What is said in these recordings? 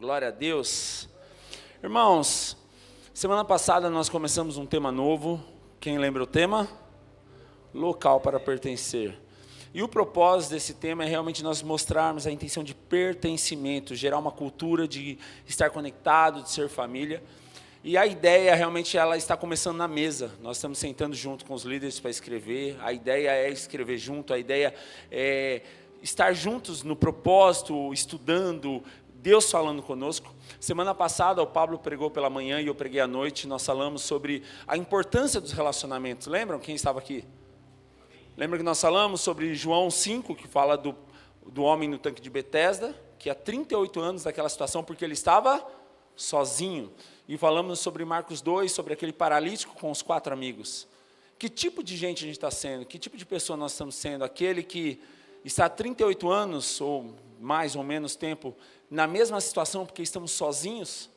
Glória a Deus. Irmãos, semana passada nós começamos um tema novo. Quem lembra o tema? Local para pertencer. E o propósito desse tema é realmente nós mostrarmos a intenção de pertencimento, gerar uma cultura de estar conectado, de ser família. E a ideia realmente ela está começando na mesa. Nós estamos sentando junto com os líderes para escrever. A ideia é escrever junto, a ideia é estar juntos no propósito, estudando, Deus falando conosco. Semana passada o Pablo pregou pela manhã e eu preguei à noite. Nós falamos sobre a importância dos relacionamentos. Lembram quem estava aqui? Lembra que nós falamos sobre João 5, que fala do homem no tanque de Betesda, que há 38 anos daquela situação, porque ele estava sozinho. E falamos sobre Marcos 2, sobre aquele paralítico com os 4 amigos. Que tipo de gente a gente está sendo? Que tipo de pessoa nós estamos sendo? Aquele que está há 38 anos, ou mais ou menos tempo, na mesma situação porque estamos sozinhos?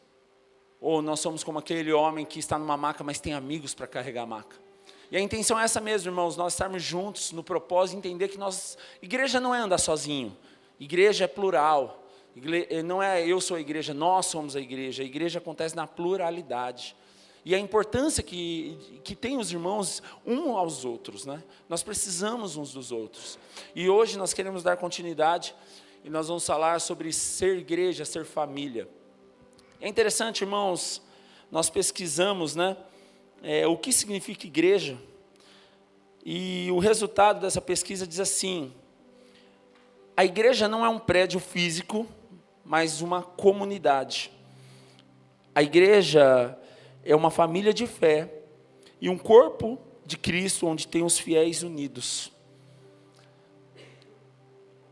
Ou nós somos como aquele homem que está numa maca, mas tem amigos para carregar a maca? E a intenção é essa mesmo, irmãos, nós estarmos juntos no propósito, entender que igreja não é andar sozinho, igreja é plural, não é eu sou a igreja, nós somos a igreja acontece na pluralidade. E a importância que tem os irmãos uns aos outros, né? Nós precisamos uns dos outros. E hoje nós queremos dar continuidade e nós vamos falar sobre ser igreja, ser família. É interessante, irmãos, nós pesquisamos, né? O que significa igreja, e o resultado dessa pesquisa diz assim: a igreja não é um prédio físico, mas uma comunidade. A igreja é uma família de fé e um corpo de Cristo onde tem os fiéis unidos.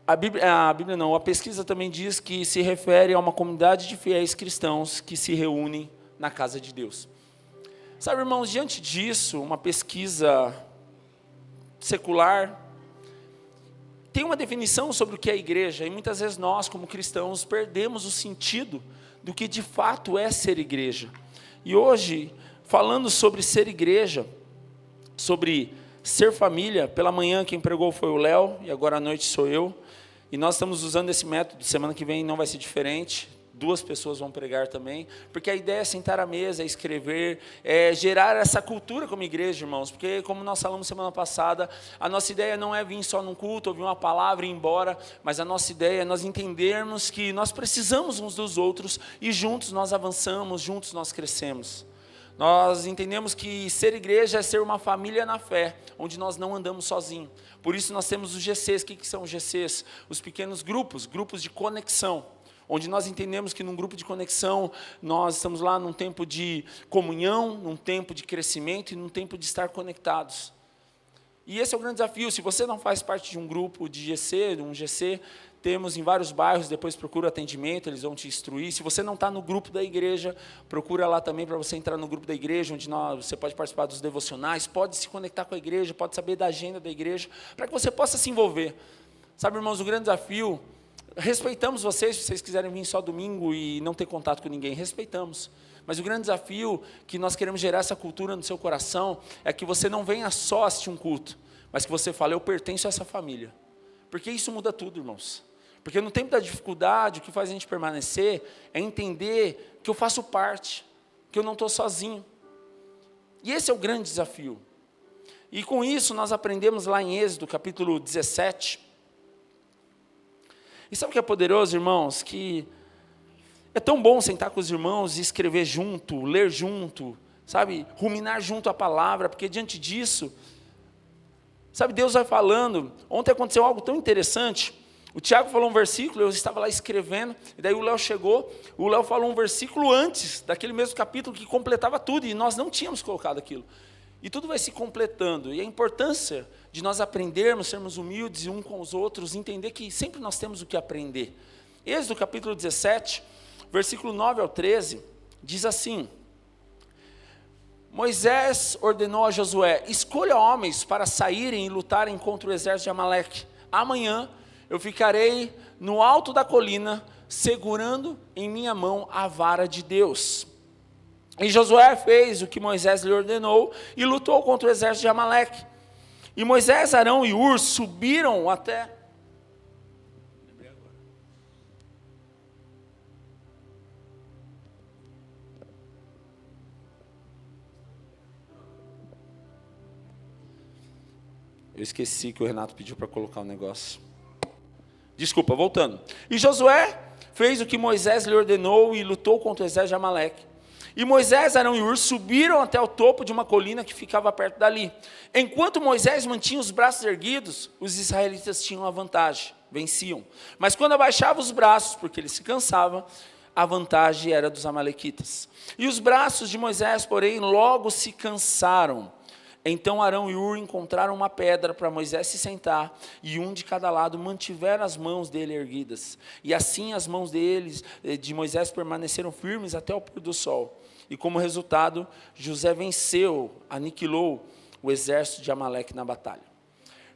A pesquisa também diz que se refere a uma comunidade de fiéis cristãos que se reúnem na casa de Deus. Sabe, irmãos, diante disso, uma pesquisa secular tem uma definição sobre o que é igreja, e muitas vezes nós, como cristãos, perdemos o sentido do que de fato é ser igreja. E hoje, falando sobre ser igreja, sobre ser família, pela manhã quem pregou foi o Léo, e agora à noite sou eu, e nós estamos usando esse método, semana que vem não vai ser diferente, 2 pessoas vão pregar também, porque a ideia é sentar à mesa, é escrever, é gerar essa cultura como igreja, irmãos, porque como nós falamos semana passada, a nossa ideia não é vir só num culto, ouvir uma palavra e ir embora, mas a nossa ideia é nós entendermos que nós precisamos uns dos outros, e juntos nós avançamos, juntos nós crescemos. Nós entendemos que ser igreja é ser uma família na fé, onde nós não andamos sozinhos. Por isso nós temos os GCs. O que são os GCs? Os pequenos grupos de conexão, onde nós entendemos que num grupo de conexão, nós estamos lá num tempo de comunhão, num tempo de crescimento e num tempo de estar conectados. E esse é o grande desafio. Se você não faz parte de um grupo de GC, de um GC, temos em vários bairros, depois procura atendimento, eles vão te instruir. Se você não está no grupo da igreja, procura lá também para você entrar no grupo da igreja, onde você pode participar dos devocionais, pode se conectar com a igreja, pode saber da agenda da igreja, para que você possa se envolver. Sabe, irmãos, o grande desafio, respeitamos vocês, se vocês quiserem vir só domingo e não ter contato com ninguém, respeitamos. Mas o grande desafio que nós queremos gerar essa cultura no seu coração é que você não venha só assistir um culto, mas que você fale, eu pertenço a essa família. Porque isso muda tudo, irmãos. Porque no tempo da dificuldade, o que faz a gente permanecer é entender que eu faço parte, que eu não estou sozinho. E esse é o grande desafio. E com isso nós aprendemos lá em Êxodo, capítulo 17. E sabe o que é poderoso, irmãos? Que é tão bom sentar com os irmãos e escrever junto, ler junto, sabe? Ruminar junto a palavra, porque diante disso, sabe, Deus vai falando. Ontem aconteceu algo tão interessante. O Tiago falou um versículo, eu estava lá escrevendo, e daí o Léo chegou, o Léo falou um versículo antes, daquele mesmo capítulo que completava tudo, e nós não tínhamos colocado aquilo. E tudo vai se completando, e a importância de nós aprendermos, sermos humildes um com os outros, entender que sempre nós temos o que aprender. Êxodo capítulo 17, versículo 9 ao 13, diz assim: Moisés ordenou a Josué, escolha homens para saírem e lutarem contra o exército de Amaleque. Amanhã eu ficarei no alto da colina, segurando em minha mão a vara de Deus. E Josué fez o que Moisés lhe ordenou e lutou contra o exército de Amaleque. E Moisés, Arão e Hur subiram até Eu esqueci que o Renato pediu para colocar o negócio. Desculpa, voltando. E Josué fez o que Moisés lhe ordenou e lutou contra o exército de Amaleque. E Moisés, Arão e Hur subiram até o topo de uma colina que ficava perto dali. Enquanto Moisés mantinha os braços erguidos, os israelitas tinham a vantagem, venciam. Mas quando abaixava os braços, porque ele se cansava, a vantagem era dos amalequitas. E os braços de Moisés, porém, logo se cansaram. Então Arão e Hur encontraram uma pedra para Moisés se sentar, e um de cada lado mantiveram as mãos dele erguidas. E assim as mãos de Moisés permaneceram firmes até o pôr do sol. E como resultado, José venceu, aniquilou o exército de Amaleque na batalha.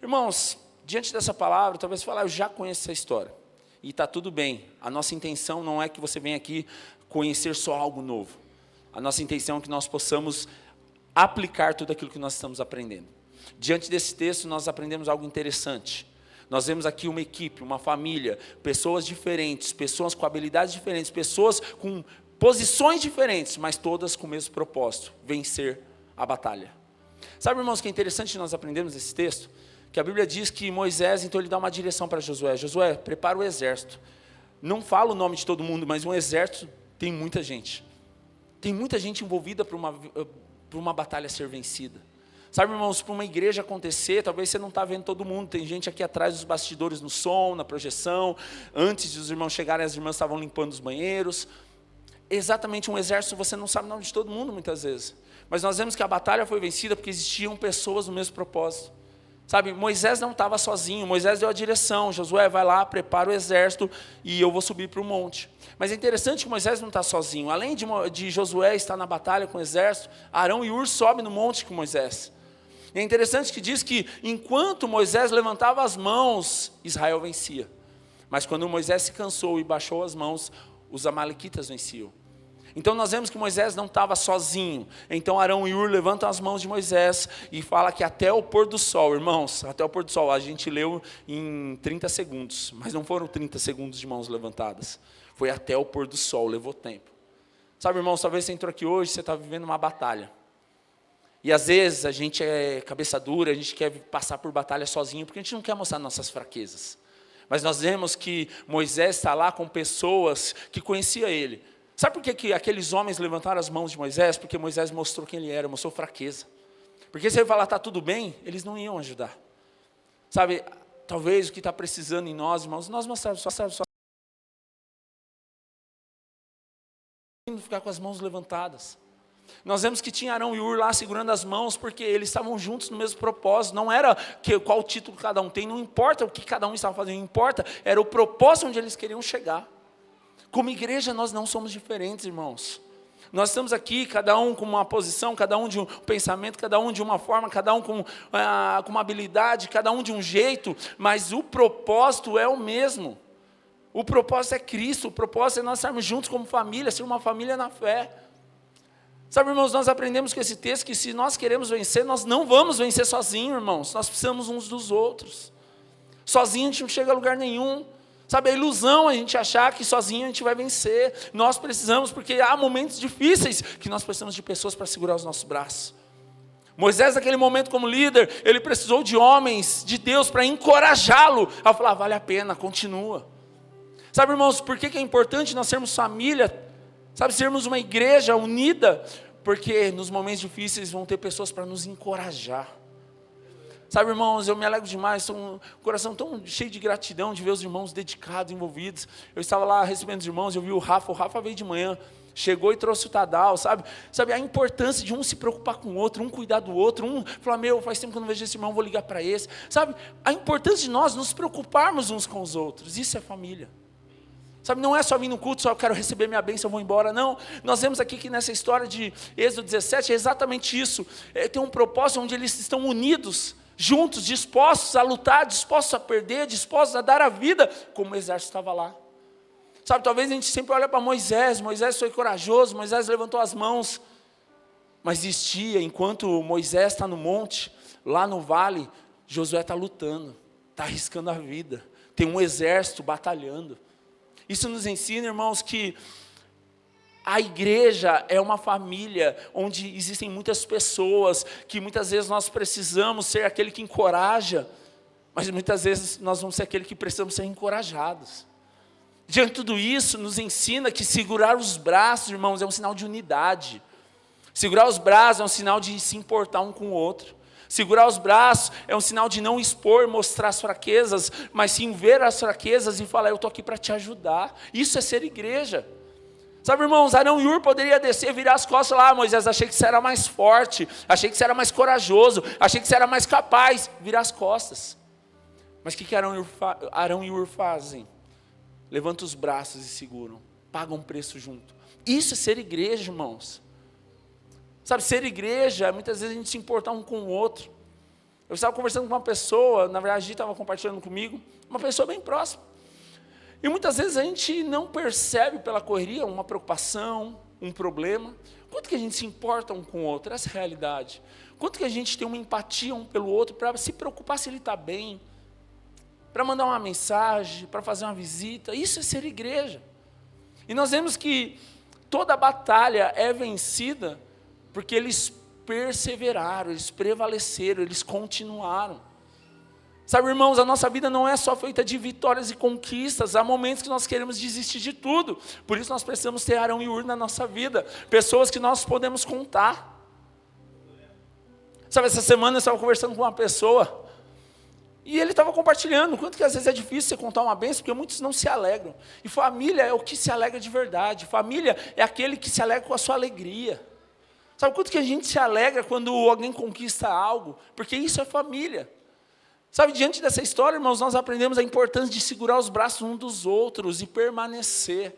Irmãos, diante dessa palavra, talvez você fale, eu já conheço essa história. E está tudo bem. A nossa intenção não é que você venha aqui conhecer só algo novo. A nossa intenção é que nós possamos aplicar tudo aquilo que nós estamos aprendendo. Diante desse texto, nós aprendemos algo interessante. Nós vemos aqui uma equipe, uma família, pessoas diferentes, pessoas com habilidades diferentes, pessoas com posições diferentes, mas todas com o mesmo propósito, vencer a batalha. Sabe, irmãos, que é interessante nós aprendemos nesse texto? Que a Bíblia diz que Moisés, então, ele dá uma direção para Josué. Josué, prepara o exército. Não fala o nome de todo mundo, mas um exército tem muita gente. Tem muita gente envolvida para uma batalha ser vencida. Sabe, irmãos, para uma igreja acontecer, talvez você não está vendo todo mundo, tem gente aqui atrás dos bastidores no som, na projeção, antes dos irmãos chegarem, as irmãs estavam limpando os banheiros. Exatamente, um exército, você não sabe o nome de todo mundo muitas vezes, mas nós vemos que a batalha foi vencida porque existiam pessoas no mesmo propósito. Sabe, Moisés não estava sozinho, Moisés deu a direção, Josué vai lá, prepara o exército e eu vou subir para o monte. Mas é interessante que Moisés não está sozinho, além de Josué estar na batalha com o exército, Arão e Hur sobem no monte com Moisés. E é interessante que diz que enquanto Moisés levantava as mãos, Israel vencia. Mas quando Moisés se cansou e baixou as mãos, os amalequitas venciam. Então nós vemos que Moisés não estava sozinho. Então Arão e Hur levantam as mãos de Moisés e fala que até o pôr do sol, irmãos, até o pôr do sol, a gente leu em 30 segundos, mas não foram 30 segundos de mãos levantadas. Foi até o pôr do sol, levou tempo. Sabe, irmãos, talvez você entrou aqui hoje, você está vivendo uma batalha. E às vezes a gente é cabeça dura, a gente quer passar por batalha sozinho, porque a gente não quer mostrar nossas fraquezas. Mas nós vemos que Moisés está lá com pessoas que conheciam ele. Sabe por que aqueles homens levantaram as mãos de Moisés? Porque Moisés mostrou quem ele era, mostrou fraqueza. Porque se ele falar, está tudo bem, eles não iam ajudar. Sabe, talvez o que está precisando em nós, irmãos, nós mostrarmos só ficar com as mãos levantadas. Nós vemos que tinha Arão e Hur lá segurando as mãos, porque eles estavam juntos no mesmo propósito. Não era qual título cada um tem, não importa o que cada um estava fazendo, não importa, era o propósito onde eles queriam chegar. Como igreja, nós não somos diferentes, irmãos. Nós estamos aqui, cada um com uma posição, cada um de um pensamento, cada um de uma forma, cada um com uma habilidade, cada um de um jeito, mas o propósito é o mesmo. O propósito é Cristo, o propósito é nós estarmos juntos como família, ser uma família na fé. Sabe, irmãos, nós aprendemos com esse texto que se nós queremos vencer, nós não vamos vencer sozinhos, irmãos. Nós precisamos uns dos outros. Sozinho a gente não chega a lugar nenhum. Sabe, a ilusão a gente achar que sozinho a gente vai vencer. Nós precisamos, porque há momentos difíceis que nós precisamos de pessoas para segurar os nossos braços. Moisés, naquele momento como líder, ele precisou de homens, de Deus, para encorajá-lo a falar, vale a pena, continua. Sabe, irmãos, por que é importante nós sermos família? Sabe, sermos uma igreja unida? Porque nos momentos difíceis vão ter pessoas para nos encorajar. Sabe, irmãos, eu me alegro demais, estou com um coração tão cheio de gratidão de ver os irmãos dedicados, envolvidos. Eu estava lá recebendo os irmãos, eu vi o Rafa veio de manhã, chegou e trouxe o Tadal, sabe a importância de um se preocupar com o outro, um cuidar do outro, um falar, faz tempo que eu não vejo esse irmão, vou ligar para esse. Sabe, a importância de nós nos preocuparmos uns com os outros, isso é família. Sabe, não é só vir no culto, só eu quero receber minha bênção, eu vou embora, não. Nós vemos aqui que nessa história de Êxodo 17, é exatamente isso. Tem um propósito onde eles estão unidos, juntos, dispostos a lutar, dispostos a perder, dispostos a dar a vida, como o exército estava lá. Sabe, talvez a gente sempre olha para Moisés foi corajoso, Moisés levantou as mãos, mas existia, enquanto Moisés está no monte, lá no vale, Josué está lutando, está arriscando a vida, tem um exército batalhando. Isso nos ensina, irmãos, que A igreja é uma família onde existem muitas pessoas que muitas vezes nós precisamos ser aquele que encoraja, mas muitas vezes nós vamos ser aquele que precisamos ser encorajados. Diante de tudo isso, nos ensina que segurar os braços, irmãos, é um sinal de unidade. Segurar os braços é um sinal de se importar um com o outro. Segurar os braços é um sinal de não expor, mostrar as fraquezas, mas sim ver as fraquezas e falar, eu estou aqui para te ajudar. Isso é ser igreja. Sabe, irmãos, Arão e Hur poderia descer, virar as costas lá, Moisés, achei que você era mais forte, achei que você era mais corajoso, achei que você era mais capaz, virar as costas. Mas o que Arão e Hur fazem? Levantam os braços e seguram, pagam um preço junto. Isso é ser igreja, irmãos. Sabe, ser igreja, muitas vezes a gente se importar um com o outro. Eu estava conversando com uma pessoa, na verdade a gente estava compartilhando comigo, uma pessoa bem próxima. E muitas vezes a gente não percebe pela correria uma preocupação, um problema. Quanto que a gente se importa um com o outro? Essa é a realidade. Quanto que a gente tem uma empatia um pelo outro para se preocupar se ele está bem, para mandar uma mensagem, para fazer uma visita. Isso é ser igreja. E nós vemos que toda batalha é vencida porque eles perseveraram, eles prevaleceram, eles continuaram. Sabe, irmãos, a nossa vida não é só feita de vitórias e conquistas, há momentos que nós queremos desistir de tudo, por isso nós precisamos ter Arão e Hur na nossa vida, pessoas que nós podemos contar. Sabe, essa semana eu estava conversando com uma pessoa, e ele estava compartilhando, quanto que às vezes é difícil você contar uma bênção, porque muitos não se alegram, e família é o que se alegra de verdade, família é aquele que se alegra com a sua alegria. Sabe, quanto que a gente se alegra quando alguém conquista algo, porque isso é família. Sabe, diante dessa história, irmãos, nós aprendemos a importância de segurar os braços uns dos outros e permanecer.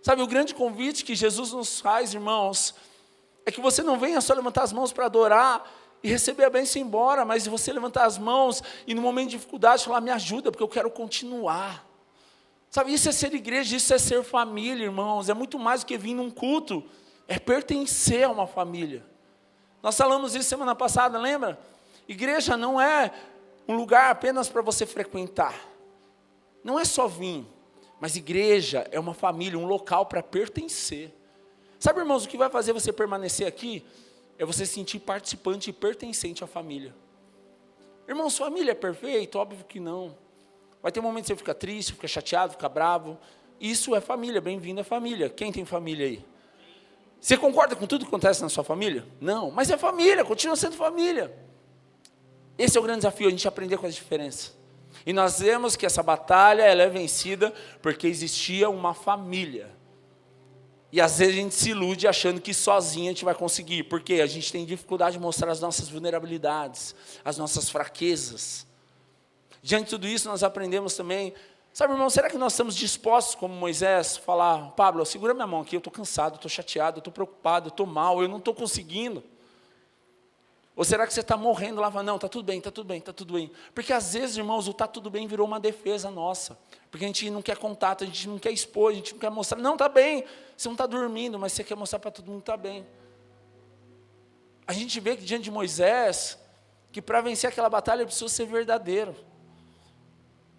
Sabe, o grande convite que Jesus nos faz, irmãos, é que você não venha só levantar as mãos para adorar e receber a bênção e ir embora, mas você levantar as mãos e no momento de dificuldade falar, me ajuda, porque eu quero continuar. Sabe, isso é ser igreja, isso é ser família, irmãos, é muito mais do que vir num culto, é pertencer a uma família. Nós falamos isso semana passada, lembra? Igreja não é um lugar apenas para você frequentar. Não é só vir, mas igreja é uma família, um local para pertencer. Sabe, irmãos, o que vai fazer você permanecer aqui é você se sentir participante e pertencente à família. Irmãos, família é perfeito? Óbvio que não. Vai ter momentos que você fica triste, fica chateado, fica bravo. Isso é família, bem-vindo à família. Quem tem família aí? Você concorda com tudo que acontece na sua família? Não, mas é família, continua sendo família. Esse é o grande desafio, a gente aprender com as diferenças. E nós vemos que essa batalha ela é vencida porque existia uma família. E às vezes a gente se ilude achando que sozinho a gente vai conseguir. Porque a gente tem dificuldade de mostrar as nossas vulnerabilidades, as nossas fraquezas. Diante de tudo isso nós aprendemos também. Sabe, irmão, será que nós estamos dispostos, como Moisés, falar, Pablo, segura minha mão aqui, eu estou cansado, eu estou chateado, eu estou preocupado, eu estou mal, eu não estou conseguindo. Ou será que você está morrendo lá, não, está tudo bem, está tudo bem, está tudo bem. Porque às vezes, irmãos, o está tudo bem virou uma defesa nossa. Porque a gente não quer contato, a gente não quer expor, a gente não quer mostrar. Não, está bem, você não está dormindo, mas você quer mostrar para todo mundo que está bem. A gente vê que diante de Moisés, que para vencer aquela batalha, ele precisa ser verdadeiro.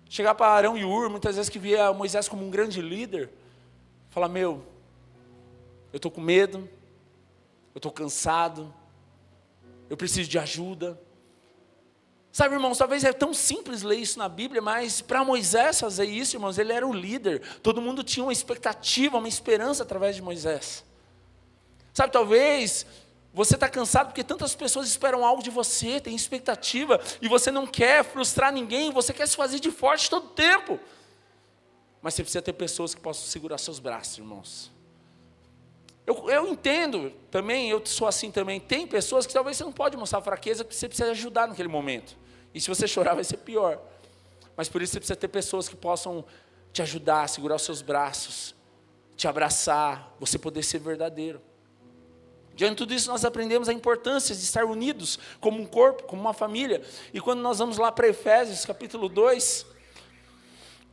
Chegar para Arão e Hur, muitas vezes que via Moisés como um grande líder, falar, eu estou com medo, eu estou cansado, eu preciso de ajuda. Sabe, irmãos, talvez é tão simples ler isso na Bíblia, mas para Moisés fazer isso, irmãos, ele era o líder. Todo mundo tinha uma expectativa, uma esperança através de Moisés. Sabe, talvez você está cansado porque tantas pessoas esperam algo de você, tem expectativa, e você não quer frustrar ninguém, você quer se fazer de forte todo o tempo. Mas você precisa ter pessoas que possam segurar seus braços, irmãos. Eu entendo também, eu sou assim também, tem pessoas que talvez você não pode mostrar fraqueza, porque você precisa ajudar naquele momento. E se você chorar vai ser pior. Mas por isso você precisa ter pessoas que possam te ajudar, segurar os seus braços, te abraçar, você poder ser verdadeiro. Diante de tudo isso nós aprendemos a importância de estar unidos como um corpo, como uma família. E quando nós vamos lá para Efésios capítulo 2,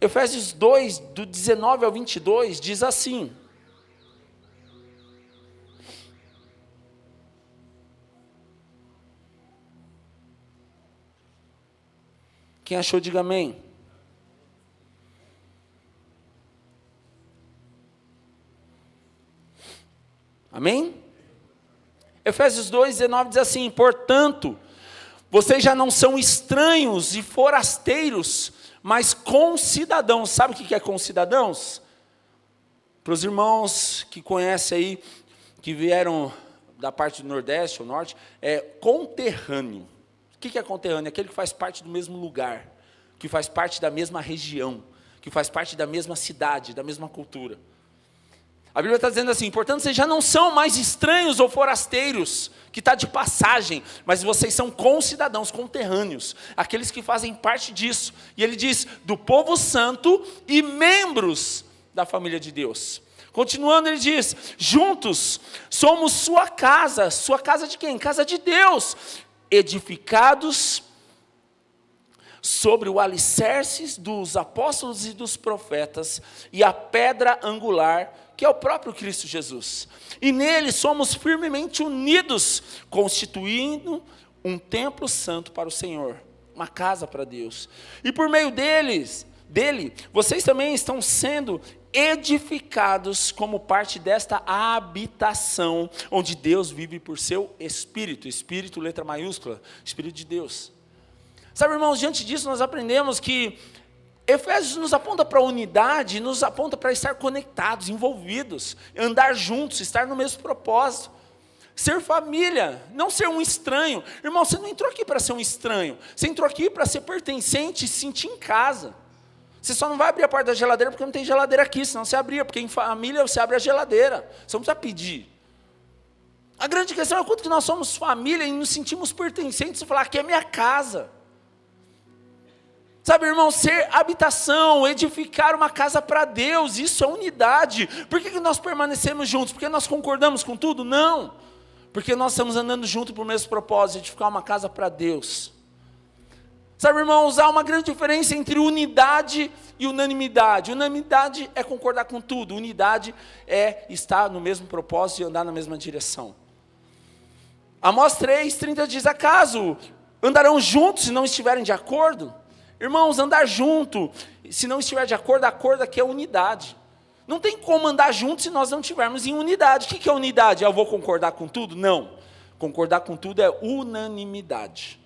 Efésios 2, do 19 ao 22, diz assim: quem achou, diga amém. Amém? Efésios 2:19 diz assim: portanto, vocês já não são estranhos e forasteiros, mas concidadãos. Sabe o que é concidadãos? Para os irmãos que conhecem aí, que vieram da parte do Nordeste ou Norte, é conterrâneo. O que é conterrâneo? Aquele que faz parte do mesmo lugar, que faz parte da mesma região, que faz parte da mesma cidade, da mesma cultura. A Bíblia está dizendo assim: portanto, vocês já não são mais estranhos ou forasteiros, que está de passagem, mas vocês são concidadãos, conterrâneos, aqueles que fazem parte disso. E ele diz, do povo santo e membros da família de Deus. Continuando, ele diz, juntos somos sua casa de quem? Casa de Deus, edificados sobre o alicerce dos apóstolos e dos profetas, e a pedra angular, que é o próprio Cristo Jesus. E nele somos firmemente unidos, constituindo um templo santo para o Senhor, uma casa para Deus. E por meio dele, vocês também estão sendo edificados como parte desta habitação, onde Deus vive por seu Espírito. Espírito, letra maiúscula, Espírito de Deus. Sabe, irmãos, diante disso nós aprendemos que Efésios nos aponta para a unidade, nos aponta para estar conectados, envolvidos, andar juntos, estar no mesmo propósito. Ser família, não ser um estranho. Irmão, você não entrou aqui para ser um estranho, você entrou aqui para ser pertencente e se sentir em casa. Você só não vai abrir a porta da geladeira porque não tem geladeira aqui, senão você abria, porque em família você abre a geladeira, você não precisa pedir. A grande questão é o quanto que nós somos família e nos sentimos pertencentes e falar, aqui é minha casa. Sabe, irmão, ser habitação, edificar uma casa para Deus, isso é unidade. Por que nós permanecemos juntos? Porque nós concordamos com tudo? Não. Porque nós estamos andando juntos para o mesmo propósito, edificar uma casa para Deus. Sabe, irmãos, há uma grande diferença entre unidade e unanimidade. Unanimidade é concordar com tudo, unidade é estar no mesmo propósito e andar na mesma direção. Amós 3:30 diz, acaso andarão juntos se não estiverem de acordo? Irmãos, andar junto, se não estiver de acordo, acordo aqui é unidade. Não tem como andar junto se nós não estivermos em unidade. O que é unidade? Eu vou concordar com tudo? Não. Concordar com tudo é unanimidade.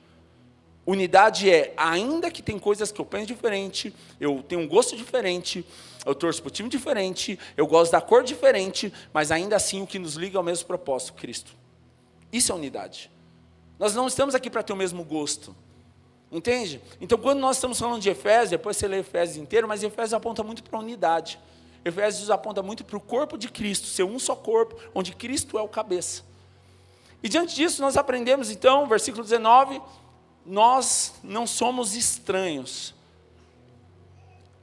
Unidade é, ainda que tem coisas que eu penso diferente, eu tenho um gosto diferente, eu torço para o time diferente, eu gosto da cor diferente, mas ainda assim o que nos liga é o mesmo propósito, Cristo. Isso é unidade. Nós não estamos aqui para ter o mesmo gosto. Entende? Então, quando nós estamos falando de Efésios, depois você lê Efésios inteiro, mas Efésios aponta muito para a unidade. Efésios aponta muito para o corpo de Cristo, ser um só corpo, onde Cristo é o cabeça. E diante disso, nós aprendemos, então, versículo 19, nós não somos estranhos.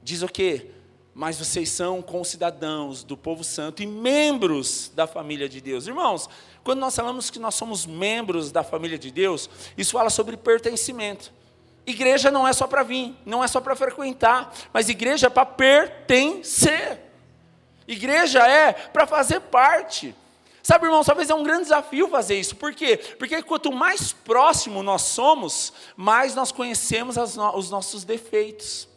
Diz o quê? Mas vocês são concidadãos do povo santo e membros da família de Deus. Irmãos, quando nós falamos que nós somos membros da família de Deus, isso fala sobre pertencimento. Igreja não é só para vir, não é só para frequentar, mas igreja é para pertencer. Igreja é para fazer parte. Sabe, irmão, talvez é um grande desafio fazer isso. Por quê? Porque quanto mais próximo nós somos, mais nós conhecemos os nossos defeitos.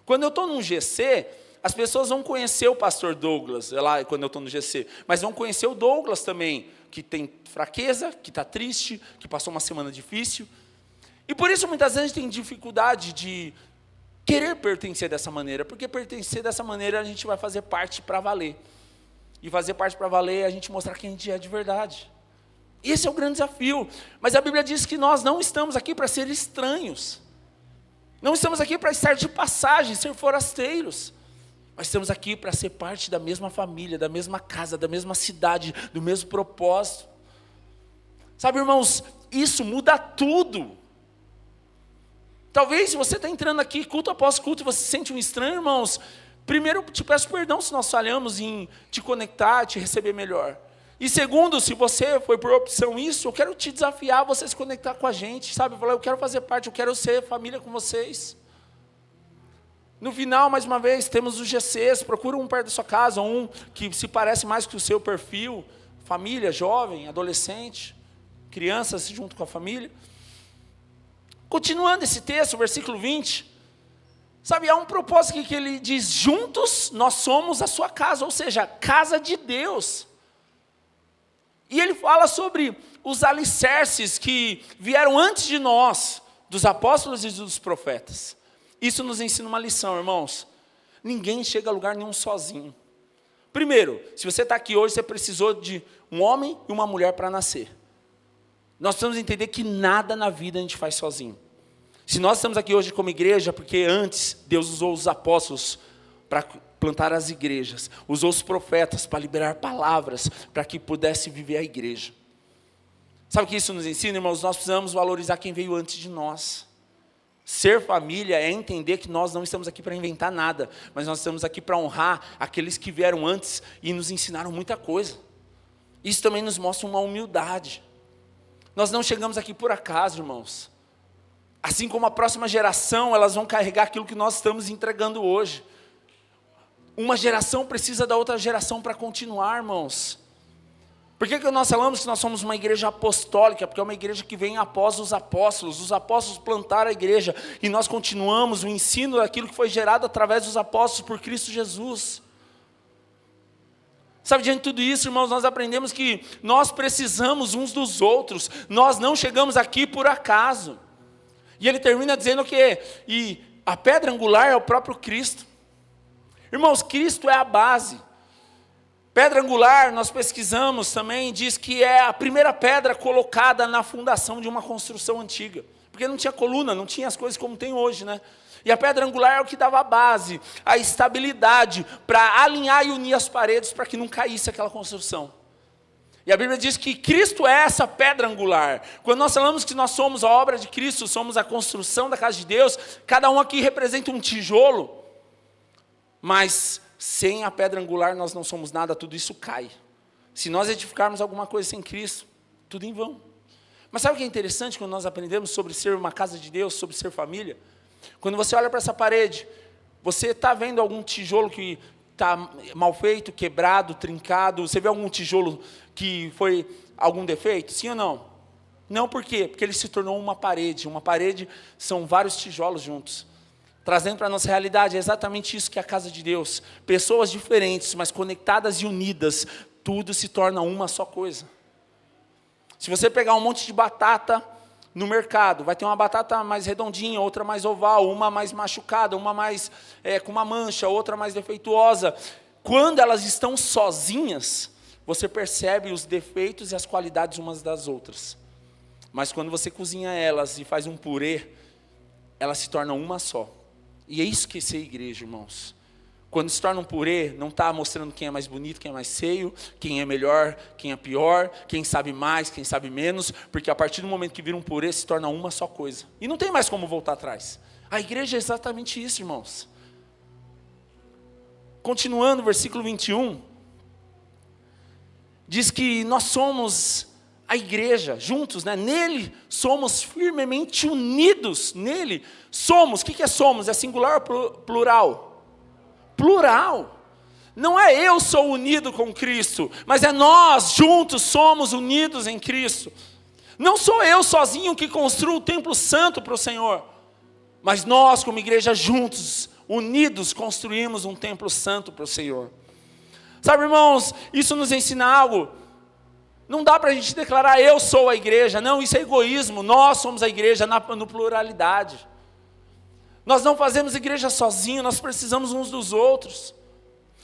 Quando eu estou num GC, as pessoas vão conhecer o pastor Douglas, lá quando eu estou no GC, mas vão conhecer o Douglas também, que tem fraqueza, que está triste, que passou uma semana difícil. E por isso muitas vezes a gente tem dificuldade de querer pertencer dessa maneira, porque pertencer dessa maneira a gente vai fazer parte para valer. E fazer parte para valer é a gente mostrar quem a gente é de verdade. Esse é o grande desafio. Mas a Bíblia diz que nós não estamos aqui para ser estranhos. Não estamos aqui para estar de passagem, ser forasteiros. Mas estamos aqui para ser parte da mesma família, da mesma casa, da mesma cidade, do mesmo propósito. Sabe, irmãos, isso muda tudo. Talvez se você está entrando aqui, culto após culto, e você se sente um estranho, irmãos, primeiro, te peço perdão se nós falhamos em te conectar, te receber melhor. E segundo, se você foi por opção isso, eu quero te desafiar a você se conectar com a gente, sabe? Falar, eu quero fazer parte, eu quero ser família com vocês. No final, mais uma vez, temos os GCs, procura um perto da sua casa, um que se parece mais com o seu perfil, família, jovem, adolescente, crianças junto com a família. Continuando esse texto, versículo 20, sabe, há um propósito que ele diz, juntos nós somos a sua casa, ou seja, a casa de Deus. E ele fala sobre os alicerces que vieram antes de nós, dos apóstolos e dos profetas. Isso nos ensina uma lição, irmãos. Ninguém chega a lugar nenhum sozinho. Primeiro, se você está aqui hoje, você precisou de um homem e uma mulher para nascer. Nós precisamos entender que nada na vida a gente faz sozinho. Se nós estamos aqui hoje como igreja, porque antes Deus usou os apóstolos para plantar as igrejas, usou os profetas para liberar palavras, para que pudesse viver a igreja. Sabe o que isso nos ensina, irmãos? Nós precisamos valorizar quem veio antes de nós. Ser família é entender que nós não estamos aqui para inventar nada, mas nós estamos aqui para honrar aqueles que vieram antes e nos ensinaram muita coisa. Isso também nos mostra uma humildade. Nós não chegamos aqui por acaso, irmãos. Assim como a próxima geração, elas vão carregar aquilo que nós estamos entregando hoje. Uma geração precisa da outra geração para continuar, irmãos. Por que nós falamos que nós somos uma igreja apostólica? Porque é uma igreja que vem após os apóstolos. Os apóstolos plantaram a igreja e nós continuamos o ensino daquilo que foi gerado através dos apóstolos por Cristo Jesus. Sabe, diante de tudo isso, irmãos, nós aprendemos que nós precisamos uns dos outros. Nós não chegamos aqui por acaso. E ele termina dizendo que a pedra angular é o próprio Cristo. Irmãos, Cristo é a base. Pedra angular, nós pesquisamos também, diz que é a primeira pedra colocada na fundação de uma construção antiga. Porque não tinha coluna, não tinha as coisas como tem hoje, né? E a pedra angular é o que dava a base, a estabilidade, para alinhar e unir as paredes para que não caísse aquela construção. E a Bíblia diz que Cristo é essa pedra angular. Quando nós falamos que nós somos a obra de Cristo, somos a construção da casa de Deus, cada um aqui representa um tijolo, mas sem a pedra angular nós não somos nada, tudo isso cai. Se nós edificarmos alguma coisa sem Cristo, tudo em vão. Mas sabe o que é interessante quando nós aprendemos sobre ser uma casa de Deus, sobre ser família? Quando você olha para essa parede, você está vendo algum tijolo que está mal feito, quebrado, trincado? Você vê algum tijolo que foi algum defeito? Sim ou não? Não, por quê? Porque ele se tornou uma parede. Uma parede são vários tijolos juntos. Trazendo para a nossa realidade, é exatamente isso que é a casa de Deus. Pessoas diferentes, mas conectadas e unidas, tudo se torna uma só coisa. Se você pegar um monte de batata no mercado, vai ter uma batata mais redondinha, outra mais oval, uma mais machucada, uma mais com uma mancha, outra mais defeituosa. Quando elas estão sozinhas, você percebe os defeitos e as qualidades umas das outras. Mas quando você cozinha elas e faz um purê, elas se tornam uma só. E é isso que é ser igreja, irmãos. Quando se torna um purê, não está mostrando quem é mais bonito, quem é mais feio, quem é melhor, quem é pior, quem sabe mais, quem sabe menos, porque a partir do momento que vira um purê, se torna uma só coisa. E não tem mais como voltar atrás. A igreja é exatamente isso, irmãos. Continuando, versículo 21, diz que nós somos a igreja, juntos, né? Nele somos firmemente unidos, nele somos. O que é somos? É singular ou plural? Plural. Não é eu sou unido com Cristo, mas é nós juntos somos unidos em Cristo. Não sou eu sozinho que construo o templo santo para o Senhor, mas nós como igreja juntos, unidos, construímos um templo santo para o Senhor. Sabe, irmãos, isso nos ensina algo. Não dá para a gente declarar eu sou a igreja, não, isso é egoísmo, nós somos a igreja no pluralidade. Nós não fazemos igreja sozinhos, nós precisamos uns dos outros.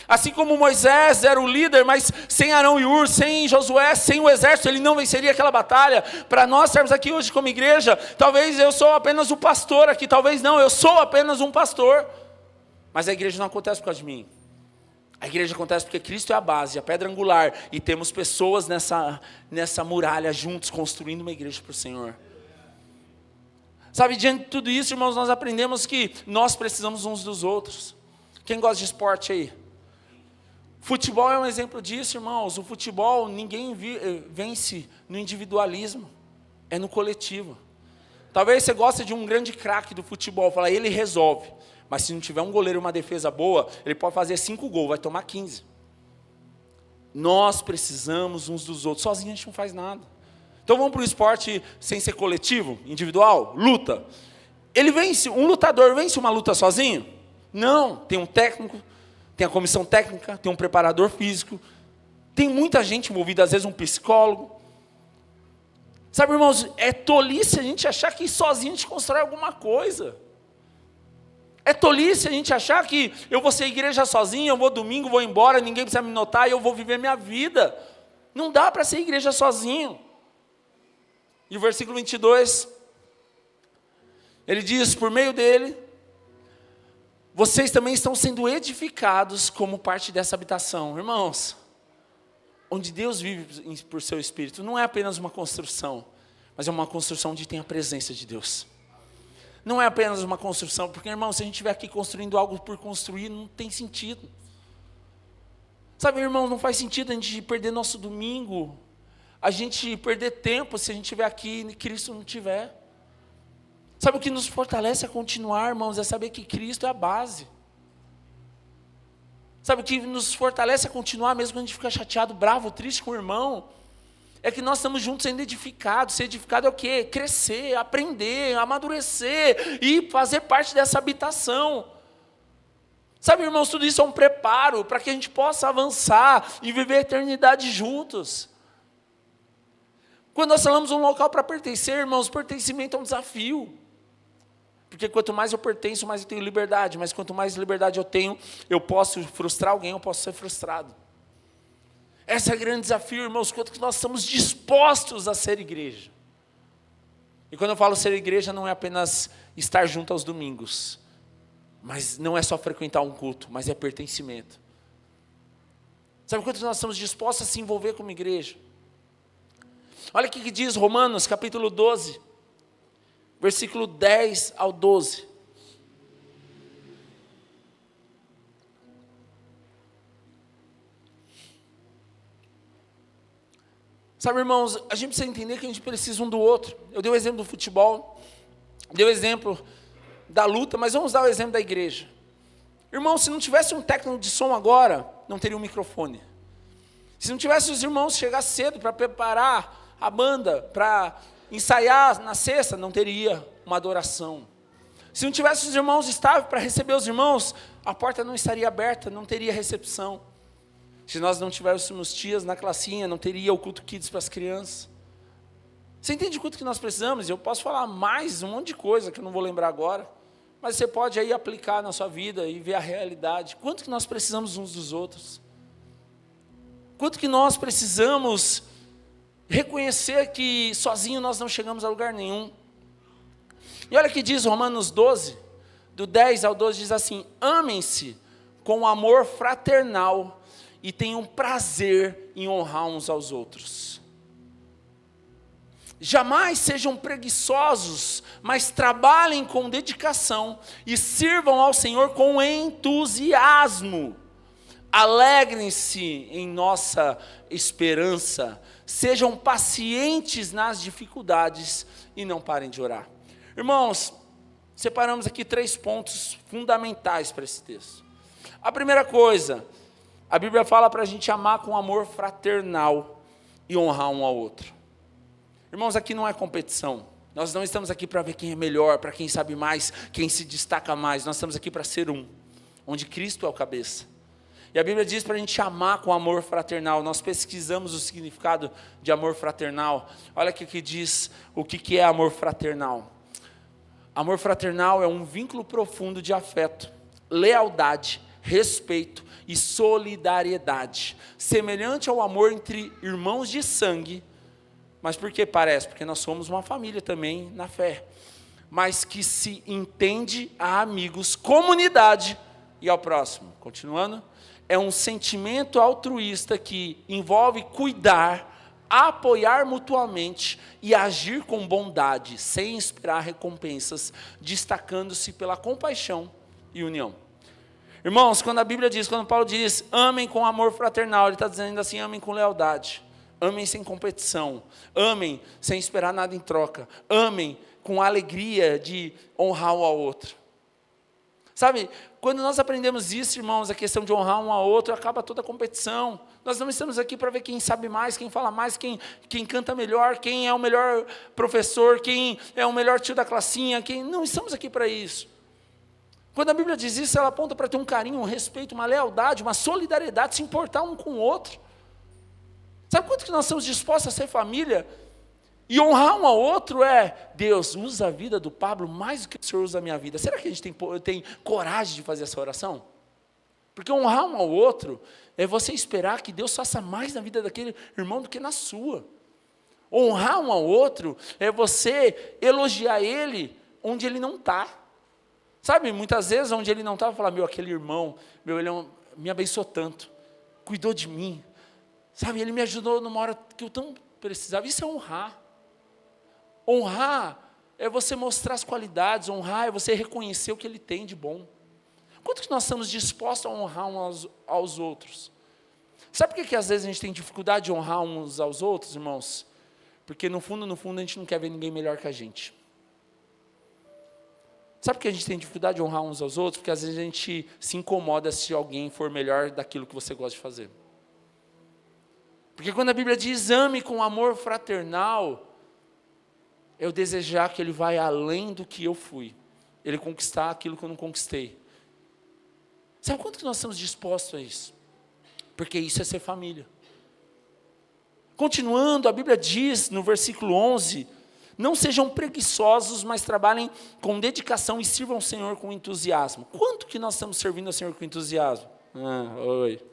Assim como Moisés era o líder, mas sem Arão e Hur, sem Josué, sem o exército, ele não venceria aquela batalha. Para nós estarmos aqui hoje como igreja, talvez eu sou apenas o pastor aqui, talvez não, eu sou apenas um pastor. Mas a igreja não acontece por causa de mim. A igreja acontece porque Cristo é a base, a pedra angular, e temos pessoas nessa muralha juntos, construindo uma igreja para o Senhor. Sabe, diante de tudo isso, irmãos, nós aprendemos que nós precisamos uns dos outros. Quem gosta de esporte aí? Futebol é um exemplo disso, irmãos. O futebol, ninguém vence no individualismo, é no coletivo. Talvez você goste de um grande craque do futebol, fala, ele resolve. Mas se não tiver um goleiro e uma defesa boa, ele pode fazer 5 gols, vai tomar 15. Nós precisamos uns dos outros. Sozinho a gente não faz nada. Então vamos para o esporte sem ser coletivo, individual, luta. Ele vence, um lutador vence uma luta sozinho? Não, tem um técnico, tem a comissão técnica, tem um preparador físico. Tem muita gente envolvida, às vezes um psicólogo. Sabe, irmãos, é tolice a gente achar que sozinho a gente constrói alguma coisa. É tolice a gente achar que eu vou ser igreja sozinho, eu vou domingo, vou embora, ninguém precisa me notar e eu vou viver minha vida. Não dá para ser igreja sozinho. E o versículo 22, ele diz, por meio dele, vocês também estão sendo edificados como parte dessa habitação. Irmãos, onde Deus vive por seu Espírito, não é apenas uma construção, mas é uma construção onde tem a presença de Deus. Não é apenas uma construção, porque, irmão, se a gente estiver aqui construindo algo por construir, não tem sentido. Sabe, irmão, não faz sentido a gente perder nosso domingo, a gente perder tempo se a gente estiver aqui e Cristo não estiver. Sabe o que nos fortalece a continuar, irmãos, é saber que Cristo é a base. Sabe o que nos fortalece a continuar, mesmo quando a gente fica chateado, bravo, triste com o irmão? É que nós estamos juntos sendo edificados. Ser edificado é o quê? Crescer, aprender, amadurecer e fazer parte dessa habitação. Sabe, irmãos, tudo isso é um preparo para que a gente possa avançar e viver a eternidade juntos. Quando nós falamos um local para pertencer, irmãos, pertencimento é um desafio. Porque quanto mais eu pertenço, mais eu tenho liberdade. Mas quanto mais liberdade eu tenho, eu posso frustrar alguém, eu posso ser frustrado. Esse é o grande desafio, irmãos, quanto que nós estamos dispostos a ser igreja. E quando eu falo ser igreja, não é apenas estar junto aos domingos. Mas não é só frequentar um culto, mas é pertencimento. Sabe quanto nós estamos dispostos a se envolver como igreja? Olha o que diz Romanos, capítulo 12, versículo 10 ao 12. Sabe, irmãos, a gente precisa entender que a gente precisa um do outro. Eu dei o exemplo do futebol, dei o exemplo da luta, mas vamos dar o exemplo da igreja. Irmão, se não tivesse um técnico de som agora, não teria um microfone. Se não tivesse os irmãos chegar cedo para preparar a banda, para ensaiar na sexta, não teria uma adoração. Se não tivesse os irmãos estáveis para receber os irmãos, a porta não estaria aberta, não teria recepção. Se nós não tivéssemos tias na classinha, não teria o culto kids para as crianças. Você entende o culto que nós precisamos? Eu posso falar mais um monte de coisa que eu não vou lembrar agora, mas você pode aí aplicar na sua vida e ver a realidade. Quanto que nós precisamos uns dos outros? Quanto que nós precisamos reconhecer que sozinho nós não chegamos a lugar nenhum. E olha o que diz Romanos 12, do 10 ao 12, diz assim: amem-se com amor fraternal e tenham prazer em honrar uns aos outros. Jamais sejam preguiçosos, mas trabalhem com dedicação e sirvam ao Senhor com entusiasmo. Alegrem-se em nossa esperança, sejam pacientes nas dificuldades e não parem de orar. Irmãos, separamos aqui 3 pontos fundamentais para esse texto. A primeira coisa, a Bíblia fala para a gente amar com amor fraternal e honrar um ao outro. Irmãos, aqui não é competição. Nós não estamos aqui para ver quem é melhor, para quem sabe mais, quem se destaca mais. Nós estamos aqui para ser um, onde Cristo é o cabeça. E a Bíblia diz para a gente amar com amor fraternal. Nós pesquisamos o significado de amor fraternal. Olha aqui que diz o que é amor fraternal. Amor fraternal é um vínculo profundo de afeto, lealdade, respeito e solidariedade, semelhante ao amor entre irmãos de sangue. Mas por que parece? Porque nós somos uma família também na fé, mas que se entende a amigos, comunidade e ao próximo. Continuando, é um sentimento altruísta que envolve cuidar, apoiar mutuamente e agir com bondade, sem esperar recompensas, destacando-se pela compaixão e união. Irmãos, quando a Bíblia diz, quando Paulo diz, amem com amor fraternal, ele está dizendo assim, amem com lealdade, amem sem competição, amem sem esperar nada em troca, amem com a alegria de honrar um ao outro. Sabe, quando nós aprendemos isso, irmãos, a questão de honrar um ao outro, acaba toda a competição. Nós não estamos aqui para ver quem sabe mais, quem fala mais, quem canta melhor, quem é o melhor professor, quem é o melhor tio da classinha, não estamos aqui para isso. Quando a Bíblia diz isso, ela aponta para ter um carinho, um respeito, uma lealdade, uma solidariedade, se importar um com o outro. Sabe quanto que nós estamos dispostos a ser família? E honrar um ao outro Deus, usa a vida do Pablo mais do que o Senhor usa a minha vida. Será que a gente tem coragem de fazer essa oração? Porque honrar um ao outro é você esperar que Deus faça mais na vida daquele irmão do que na sua. Honrar um ao outro é você elogiar ele onde ele não está. Sabe, muitas vezes onde ele não está, falar, aquele irmão, ele me abençoou tanto, cuidou de mim. Sabe, ele me ajudou numa hora que eu tão precisava. Isso é honrar. Honrar é você mostrar as qualidades, honrar é você reconhecer o que ele tem de bom. Quanto que nós estamos dispostos a honrar uns aos outros? Sabe por que às vezes a gente tem dificuldade de honrar uns aos outros, irmãos? Porque no fundo, a gente não quer ver ninguém melhor que a gente. Sabe por que a gente tem dificuldade de honrar uns aos outros? Porque às vezes a gente se incomoda se alguém for melhor daquilo que você gosta de fazer. Porque quando a Bíblia diz, ame com amor fraternal, eu desejar que ele vai além do que eu fui. Ele conquistar aquilo que eu não conquistei. Sabe quanto que nós estamos dispostos a isso? Porque isso é ser família. Continuando, a Bíblia diz no versículo 11, não sejam preguiçosos, mas trabalhem com dedicação e sirvam ao Senhor com entusiasmo. Quanto que nós estamos servindo ao Senhor com entusiasmo? Oi.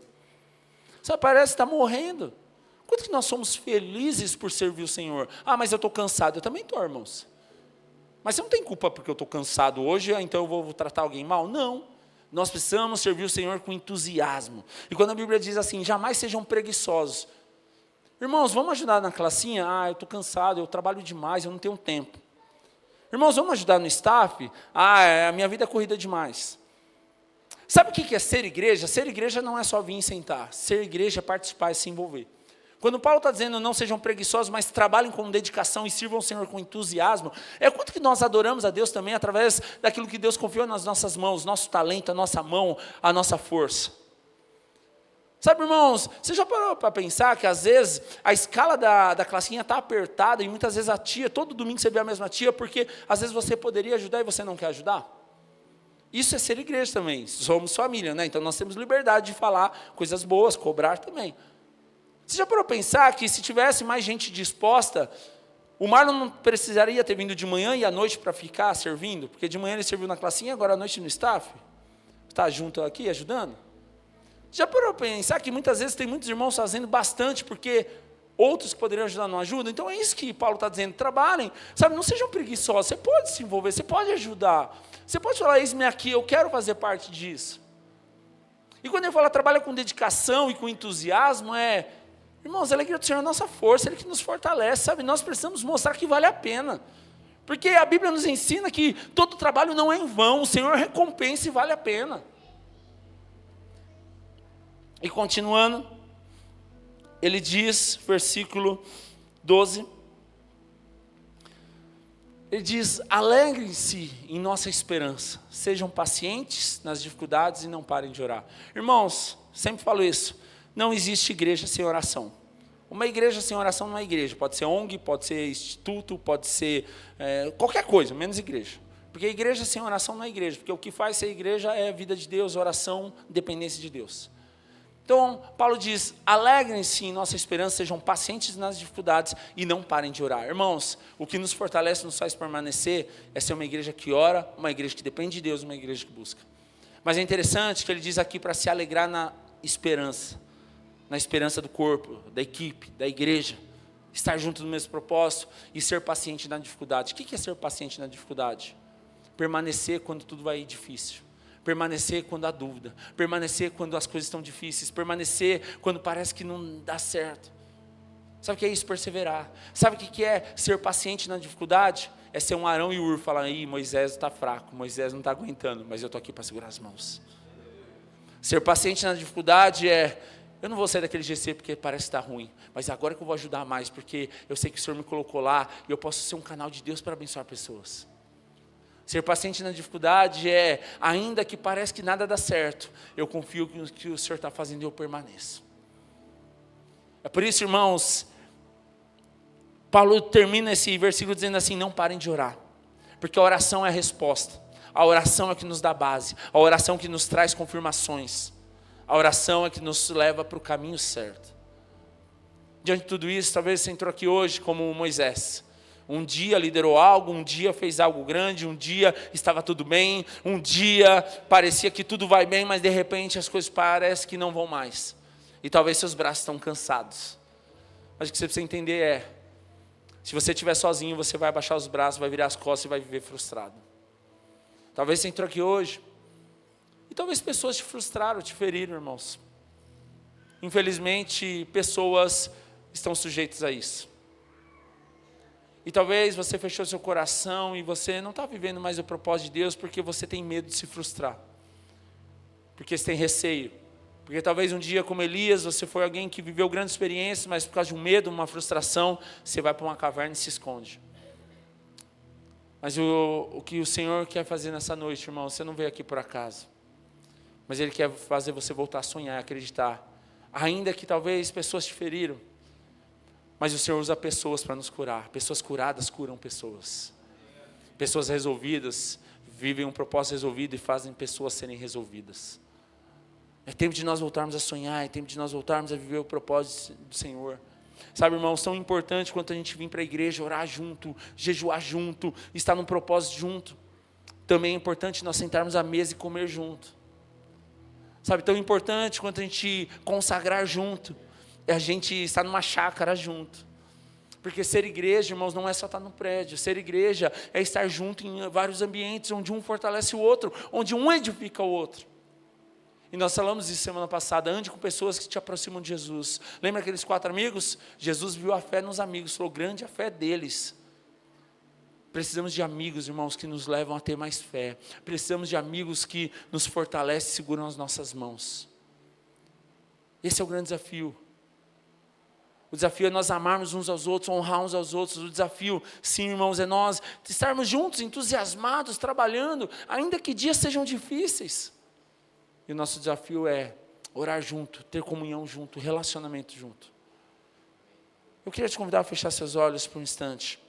Sabe, parece que está morrendo. Quanto que nós somos felizes por servir o Senhor? Mas eu estou cansado. Eu também estou, irmãos. Mas você não tem culpa porque eu estou cansado hoje, então eu vou tratar alguém mal? Não. Nós precisamos servir o Senhor com entusiasmo. E quando a Bíblia diz assim, jamais sejam preguiçosos. Irmãos, vamos ajudar na classinha? Eu estou cansado, eu trabalho demais, eu não tenho tempo. Irmãos, vamos ajudar no staff? A minha vida é corrida demais. Sabe o que é ser igreja? Ser igreja não é só vir e sentar. Ser igreja é participar e se envolver. Quando Paulo está dizendo, não sejam preguiçosos, mas trabalhem com dedicação e sirvam o Senhor com entusiasmo, é quanto que nós adoramos a Deus também através daquilo que Deus confiou nas nossas mãos, nosso talento, a nossa mão, a nossa força. Sabe, irmãos, você já parou para pensar que às vezes a escala da classinha está apertada e muitas vezes a tia, todo domingo você vê a mesma tia, porque às vezes você poderia ajudar e você não quer ajudar? Isso é ser igreja também, somos família, né? Então nós temos liberdade de falar coisas boas, cobrar também. Você já parou para pensar que se tivesse mais gente disposta, o Marlon não precisaria ter vindo de manhã e à noite para ficar servindo? Porque de manhã ele serviu na classinha, agora à noite no staff? Está junto aqui, ajudando? Já parou para pensar que muitas vezes tem muitos irmãos fazendo bastante, porque outros que poderiam ajudar não ajudam? Então é isso que Paulo está dizendo, trabalhem, sabe, não sejam preguiçosos, você pode se envolver, você pode ajudar, você pode falar, eis-me aqui, eu quero fazer parte disso. E quando ele fala, trabalha com dedicação e com entusiasmo, irmãos, a alegria do Senhor é a nossa força, Ele que nos fortalece, sabe, nós precisamos mostrar que vale a pena, porque a Bíblia nos ensina que todo trabalho não é em vão, o Senhor recompensa e vale a pena. E continuando, ele diz, versículo 12, ele diz, alegrem-se em nossa esperança, sejam pacientes nas dificuldades e não parem de orar. Irmãos, sempre falo isso, não existe igreja sem oração. Uma igreja sem oração não é igreja, pode ser ONG, pode ser instituto, pode ser qualquer coisa, menos igreja. Porque igreja sem oração não é igreja, porque o que faz ser igreja é a vida de Deus, oração, dependência de Deus. Então, Paulo diz, alegrem-se em nossa esperança, sejam pacientes nas dificuldades e não parem de orar. Irmãos, o que nos fortalece, nos faz permanecer, é ser uma igreja que ora, uma igreja que depende de Deus, uma igreja que busca. Mas é interessante que ele diz aqui para se alegrar na esperança do corpo, da equipe, da igreja, estar junto no mesmo propósito e ser paciente na dificuldade. O que é ser paciente na dificuldade? Permanecer quando tudo vai difícil. Permanecer quando há dúvida, permanecer quando as coisas estão difíceis, permanecer quando parece que não dá certo. Sabe o que é isso? Perseverar. Sabe o que é ser paciente na dificuldade? É ser um Arão e Ur, falar, Moisés está fraco, Moisés não está aguentando, mas eu estou aqui para segurar as mãos. Ser paciente na dificuldade eu não vou sair daquele GC porque parece estar ruim, mas agora que eu vou ajudar mais, porque eu sei que o Senhor me colocou lá e eu posso ser um canal de Deus para abençoar pessoas. Ser paciente na dificuldade ainda que parece que nada dá certo, eu confio que o Senhor está fazendo e eu permaneço. É por isso, irmãos, Paulo termina esse versículo dizendo assim, não parem de orar, porque a oração é a resposta, a oração é que nos dá base, a oração que nos traz confirmações, a oração é que nos leva para o caminho certo. Diante de tudo isso, talvez você entrou aqui hoje como Moisés. Um dia liderou algo, um dia fez algo grande, um dia estava tudo bem, um dia parecia que tudo vai bem, mas de repente as coisas parecem que não vão mais. E talvez seus braços estão cansados. Mas o que você precisa entender é, se você estiver sozinho, você vai abaixar os braços, vai virar as costas e vai viver frustrado. Talvez você entrou aqui hoje, e talvez pessoas te frustraram, te feriram, irmãos. Infelizmente, pessoas estão sujeitas a isso. E talvez você fechou seu coração e você não está vivendo mais o propósito de Deus porque você tem medo de se frustrar. Porque você tem receio. Porque talvez um dia, como Elias, você foi alguém que viveu grandes experiências, mas por causa de um medo, uma frustração, você vai para uma caverna e se esconde. Mas o que o Senhor quer fazer nessa noite, irmão, você não veio aqui por acaso. Mas Ele quer fazer você voltar a sonhar, a acreditar. Ainda que talvez pessoas te feriram, mas o Senhor usa pessoas para nos curar. Pessoas curadas curam pessoas. Pessoas resolvidas vivem um propósito resolvido e fazem pessoas serem resolvidas. É tempo de nós voltarmos a sonhar, é tempo de nós voltarmos a viver o propósito do Senhor. Sabe, irmãos, tão importante quanto a gente vir para a igreja, orar junto, jejuar junto, estar num propósito junto. Também é importante nós sentarmos à mesa e comer junto. Sabe, tão importante quanto a gente consagrar junto, é a gente estar numa chácara junto. Porque ser igreja, irmãos, não é só estar no prédio. Ser igreja é estar junto em vários ambientes, onde um fortalece o outro, onde um edifica o outro. E nós falamos isso semana passada, ande com pessoas que te aproximam de Jesus. Lembra aqueles 4 amigos? Jesus viu a fé nos amigos, falou, grande a fé deles. Precisamos de amigos, irmãos, que nos levam a ter mais fé. Precisamos de amigos que nos fortalecem e seguram as nossas mãos. Esse é o grande desafio. O desafio é nós amarmos uns aos outros, honrar uns aos outros. O desafio, sim, irmãos, é nós estarmos juntos, entusiasmados, trabalhando, ainda que dias sejam difíceis. E o nosso desafio é orar junto, ter comunhão junto, relacionamento junto. Eu queria te convidar a fechar seus olhos por um instante.